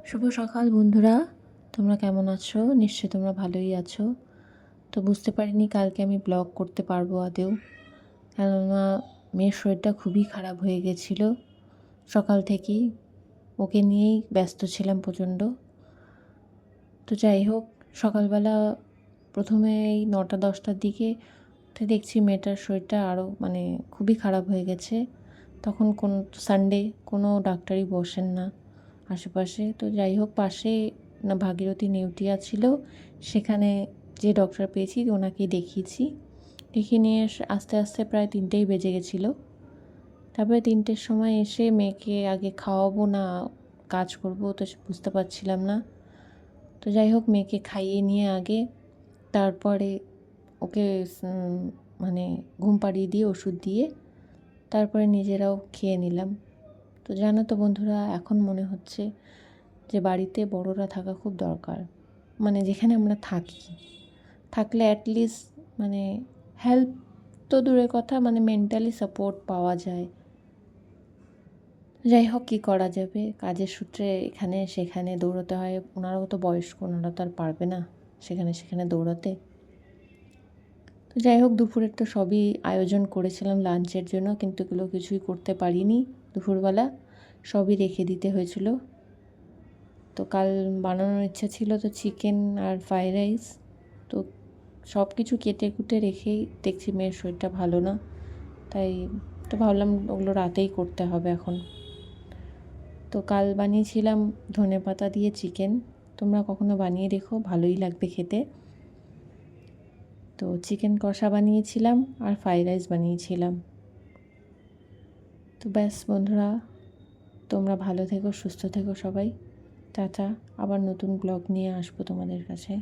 শুভ সকাল বন্ধুরা, তোমরা কেমন আছো? নিশ্চয়ই তোমরা ভালোই আছো। তো বুঝতে পারিনি কালকে আমি ব্লগ করতে পারবো আদৌ, কেননা মেয়ের শরীরটা খুবই খারাপ হয়ে গেছিলো। সকাল থেকেই ওকে নিয়েই ব্যস্ত ছিলাম প্রচণ্ড। তো যাই হোক, সকালবেলা প্রথমে এই 9টা-10টার দিকে উঠে দেখছি মেয়েটার শরীরটা আরও খুবই খারাপ হয়ে গেছে। তখন সানডে কোনো ডাক্তারই বসেন না আশেপাশে। তো যাই হোক, পাশে না ভাগীরথী নেউটিয়া ছিল, সেখানে যে ডক্টর পেয়েছি ওনাকেই দেখিয়েছি। দেখিয়ে নিয়ে আস্তে আস্তে প্রায় 3টেই বেজে গেছিলো। তারপরে 3টের সময় এসে মেয়েকে আগে খাওয়াবো না কাজ করব তো বুঝতে পারছিলাম না। তো যাই হোক, মেয়েকে খাইয়ে নিয়ে আগে তারপরে ওকে মানে ঘুম পাড়িয়ে দিয়ে ওষুধ দিয়ে তারপরে নিজেরাও খেয়ে নিলাম। তো জানো তো বন্ধুরা, এখন মনে হচ্ছে যে বাড়িতে বড়রা থাকা খুব দরকার। যেখানে আমরা থাকলে অ্যাটলিস্ট হেল্প তো দূরের কথা, মেন্টালি সাপোর্ট পাওয়া যায়। যাই হোক, কী করা যাবে, কাজের সূত্রে এখানে সেখানে দৌড়াতে হয়। ওনারাও তো বয়স্ক, ওনারা তো আর পারবে না সেখানে সেখানে দৌড়াতে। তো যাই হোক, দুপুরের তো সবই আয়োজন করেছিলাম লাঞ্চের জন্য, কিন্তু এগুলো কিছুই করতে পারিনি। দুপুরবেলা সবই রেখে দিতে হয়েছিল। তো কাল বানানোর ইচ্ছা ছিল তো চিকেন আর ফ্রাইড রাইস। তো সব কিছু কেটে কুটে রেখেই দেখছি মেয়ের শরীরটা ভালো না, তাই তো ভাবলাম ওগুলো রাতেই করতে হবে এখন। তো কাল বানিয়েছিলাম ধনেপাতা দিয়ে চিকেন। তোমরা কখনো বানিয়ে দেখো, ভালোই লাগবে খেতে। তো চিকেন কষা বানিয়েছিলাম আর ফ্রাইড রাইস বানিয়েছিলাম। তো ব্যাস বন্ধুরা, তোমরা ভালো থেকো, সুস্থ থেকো সবাই। টাটা। আবার নতুন ব্লগ নিয়ে আসবো তোমাদের কাছে।